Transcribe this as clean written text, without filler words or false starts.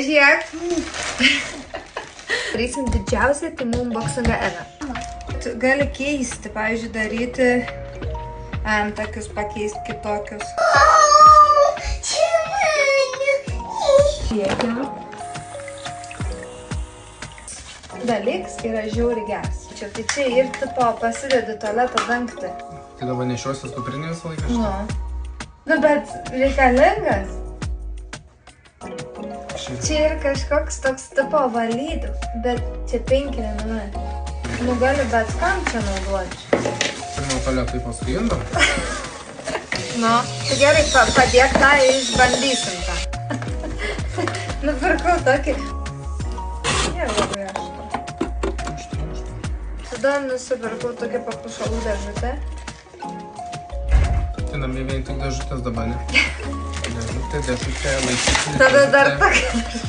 Žiūrėk. Darysim didžiausią timų unboxingą ever. Tu gali keisti, pavyzdžiui, daryti antakius, pakeisti kitokius. Jėgiam. Dalyks yra žiauri geras. Tai čia ir tipo pasidedi tualeto dangtį. Tai dabar nešiosios kuprinį visą laiką? Nu, bet reikalingas. Čia ir kažkoks toks tipo valydų, bet čia pinkilinami. Nu, gali bet kam čia naudoti. Pirmo tualetai paskui indam? Nu, tai gerai, padėk tą ir išbandysim tą. Nupirkau tokį. Jie labai aštu. Tada nusipirkau tokią papušalų dėžutę. Tai namie vien tik dėžutės dabar, ne? Dėžutė, laikyti. Tada dar tokia.